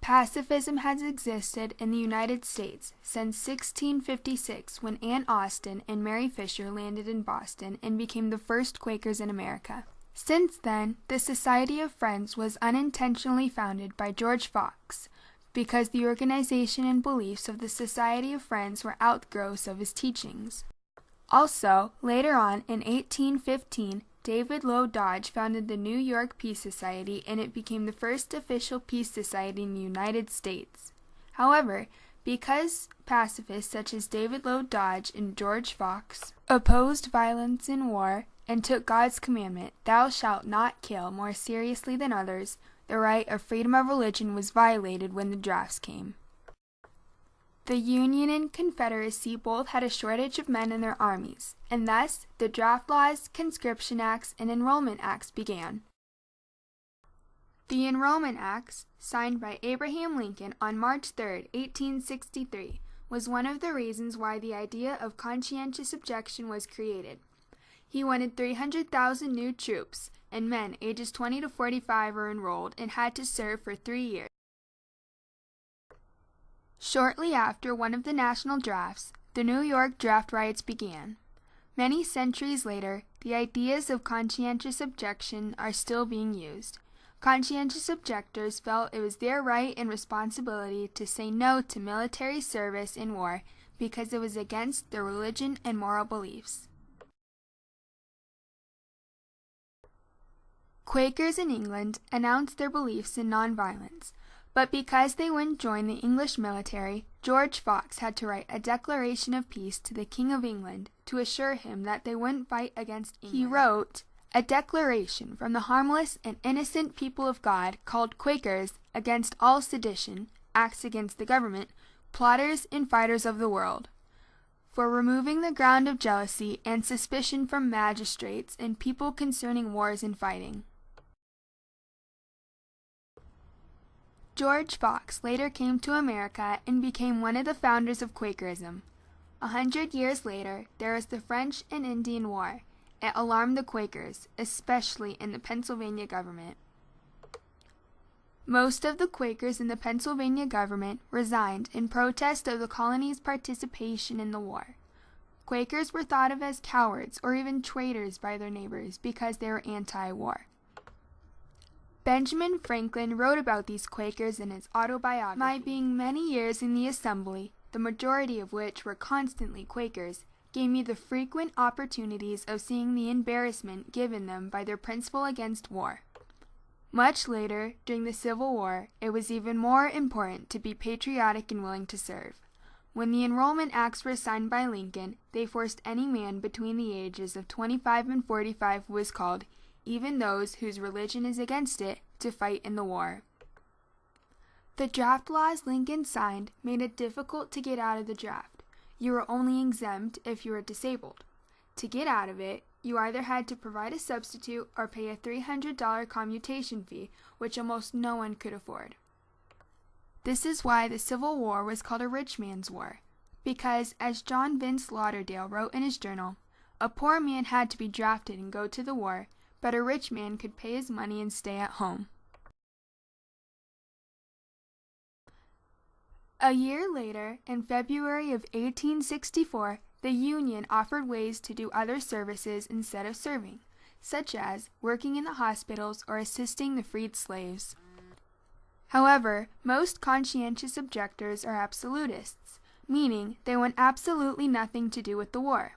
Pacifism has existed in the United States since 1656 when Anne Austen and Mary Fisher landed in Boston and became the first Quakers in America. Since then, the Society of Friends was unintentionally founded by George Fox because the organization and beliefs of the Society of Friends were outgrowths of his teachings. Also, later on in 1815, David Low Dodge founded the New York Peace Society, and it became the first official peace society in the United States. However, because pacifists such as David Low Dodge and George Fox opposed violence in war and took God's commandment, "Thou shalt not kill," more seriously than others, the right of freedom of religion was violated when the drafts came. The Union and Confederacy both had a shortage of men in their armies, and thus the draft laws, conscription acts, and enrollment acts began. The Enrollment Acts, signed by Abraham Lincoln on March 3, 1863, was one of the reasons why the idea of conscientious objection was created. He wanted 300,000 new troops, and men ages 20 to 45 were enrolled and had to serve for 3 years. Shortly after one of the national drafts, the New York draft riots began. Many centuries later, the ideas of conscientious objection are still being used. Conscientious objectors felt it was their right and responsibility to say no to military service in war because it was against their religion and moral beliefs. Quakers in England announced their beliefs in nonviolence. But because they wouldn't join the English military, George Fox had to write a declaration of peace to the King of England to assure him that they wouldn't fight against England. He wrote, "A declaration from the harmless and innocent people of God, called Quakers, against all sedition, acts against the government, plotters and fighters of the world, for removing the ground of jealousy and suspicion from magistrates and people concerning wars and fighting." George Fox later came to America and became one of the founders of Quakerism. 100 years later, there was the French and Indian War. It alarmed the Quakers, especially in the Pennsylvania government. Most of the Quakers in the Pennsylvania government resigned in protest of the colony's participation in the war. Quakers were thought of as cowards or even traitors by their neighbors because they were anti-war. Benjamin Franklin wrote about these Quakers in his autobiography. My being many years in the assembly, the majority of which were constantly Quakers, gave me the frequent opportunities of seeing the embarrassment given them by their principle against war. Much later, during the Civil War, it was even more important to be patriotic and willing to serve. When the Enrollment Acts were signed by Lincoln, they forced any man between the ages of 25 and 45 who was called, even those whose religion is against it, to fight in the war. The draft laws Lincoln signed made it difficult to get out of the draft. You were only exempt if you were disabled. To get out of it, you either had to provide a substitute or pay a $300 commutation fee, which almost no one could afford. This is why the Civil War was called a rich man's war, because, as John Vince Lauderdale wrote in his journal, a poor man had to be drafted and go to the war, but a rich man could pay his money and stay at home. A year later, in February of 1864, the Union offered ways to do other services instead of serving, such as working in the hospitals or assisting the freed slaves. However, most conscientious objectors are absolutists, meaning they want absolutely nothing to do with the war.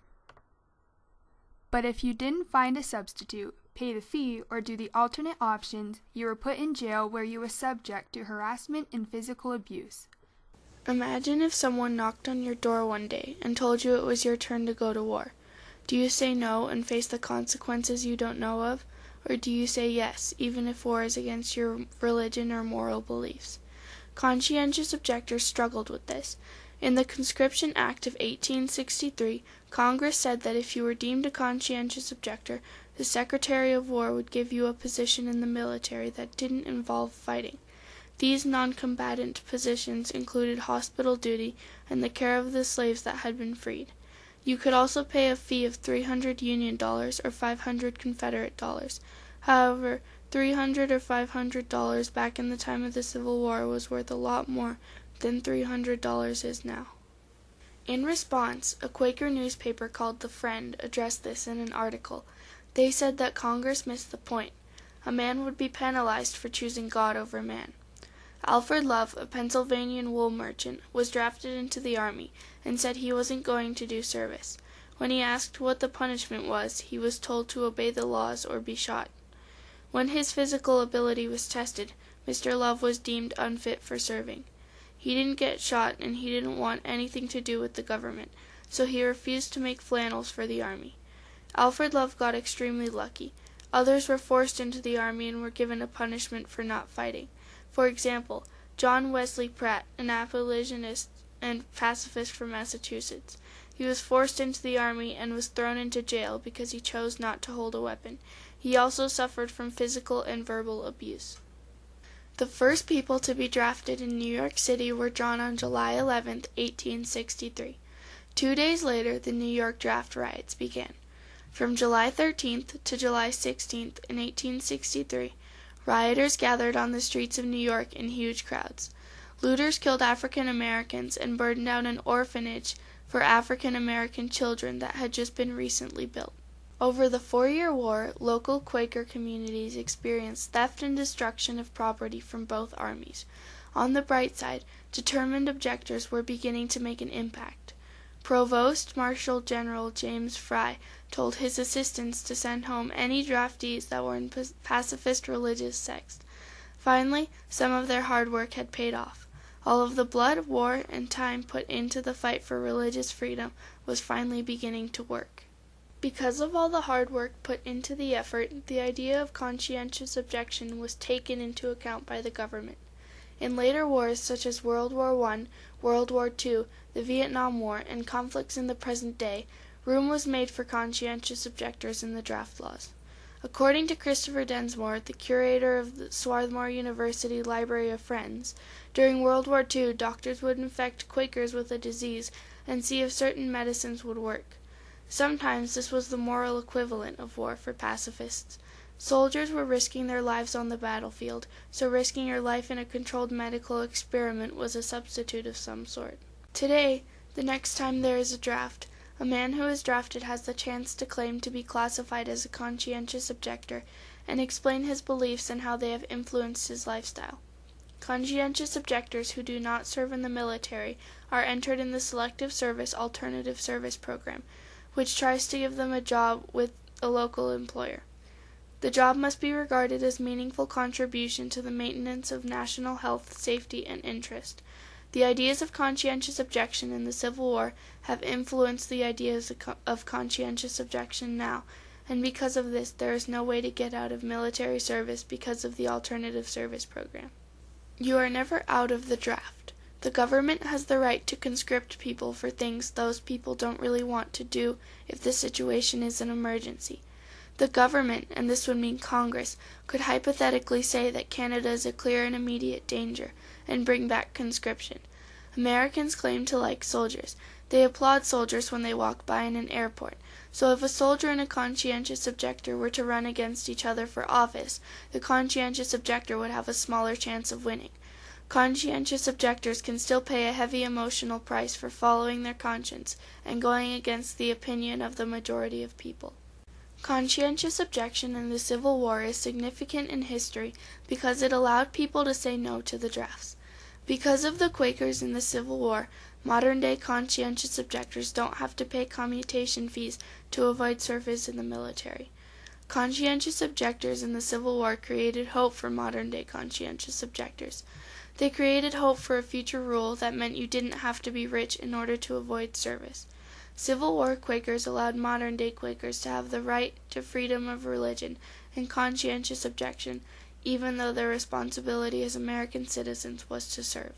But if you didn't find a substitute, pay the fee, or do the alternate options, you were put in jail where you were subject to harassment and physical abuse. Imagine if someone knocked on your door one day and told you it was your turn to go to war. Do you say no and face the consequences you don't know of? Or do you say yes, even if war is against your religion or moral beliefs? Conscientious objectors struggled with this. In the Conscription Act of 1863, Congress said that if you were deemed a conscientious objector, the Secretary of War would give you a position in the military that didn't involve fighting. These non-combatant positions included hospital duty and the care of the slaves that had been freed. You could also pay a fee of $300 Union or $500 Confederate dollars. However, $300 or $500 back in the time of the Civil War was worth a lot more than $300 is now. In response, a Quaker newspaper called The Friend addressed this in an article. They said that Congress missed the point. A man would be penalized for choosing God over man. Alfred Love, a Pennsylvanian wool merchant, was drafted into the army and said he wasn't going to do service. When he asked what the punishment was, he was told to obey the laws or be shot. When his physical ability was tested, Mr. Love was deemed unfit for serving. He didn't get shot and he didn't want anything to do with the government, so he refused to make flannels for the army. Alfred Love got extremely lucky. Others were forced into the army and were given a punishment for not fighting. For example, John Wesley Pratt, an abolitionist and pacifist from Massachusetts. He was forced into the army and was thrown into jail because he chose not to hold a weapon. He also suffered from physical and verbal abuse. The first people to be drafted in New York City were drawn on July 11, 1863. 2 days later, the New York draft riots began. From July 13th to July 16th in 1863, rioters gathered on the streets of New York in huge crowds. Looters killed African Americans and burned down an orphanage for African American children that had just been recently built. Over the 4-year war, local Quaker communities experienced theft and destruction of property from both armies. On the bright side, determined objectors were beginning to make an impact. Provost Marshal General James Fry told his assistants to send home any draftees that were in pacifist religious sects. Finally, some of their hard work had paid off. All of the blood, war, and time put into the fight for religious freedom was finally beginning to work. Because of all the hard work put into the effort, the idea of conscientious objection was taken into account by the government. In later wars such as World War I, World War II, the Vietnam War, and conflicts in the present day, room was made for conscientious objectors in the draft laws. According to Christopher Densmore, the curator of the Swarthmore University Library of Friends, during World War II, doctors would infect Quakers with a disease and see if certain medicines would work. Sometimes this was the moral equivalent of war for pacifists. Soldiers were risking their lives on the battlefield, so risking your life in a controlled medical experiment was a substitute of some sort. Today, the next time there is a draft, a man who is drafted has the chance to claim to be classified as a conscientious objector and explain his beliefs and how they have influenced his lifestyle. Conscientious objectors who do not serve in the military are entered in the Selective Service Alternative Service Program, which tries to give them a job with a local employer. The job must be regarded as meaningful contribution to the maintenance of national health, safety, and interest. The ideas of conscientious objection in the Civil War have influenced the ideas of conscientious objection now, and because of this, there is no way to get out of military service because of the Alternative Service Program. You are never out of the draft. The government has the right to conscript people for things those people don't really want to do if the situation is an emergency. The government, and this would mean Congress, could hypothetically say that Canada is a clear and immediate danger, and bring back conscription. Americans claim to like soldiers. They applaud soldiers when they walk by in an airport. So if a soldier and a conscientious objector were to run against each other for office, the conscientious objector would have a smaller chance of winning. Conscientious objectors can still pay a heavy emotional price for following their conscience and going against the opinion of the majority of people. Conscientious objection in the Civil War is significant in history because it allowed people to say no to the drafts. Because of the Quakers in the Civil War, modern-day conscientious objectors don't have to pay commutation fees to avoid service in the military. Conscientious objectors in the Civil War created hope for modern-day conscientious objectors. They created hope for a future rule that meant you didn't have to be rich in order to avoid service. Civil War Quakers allowed modern-day Quakers to have the right to freedom of religion and conscientious objection, even though their responsibility as American citizens was to serve.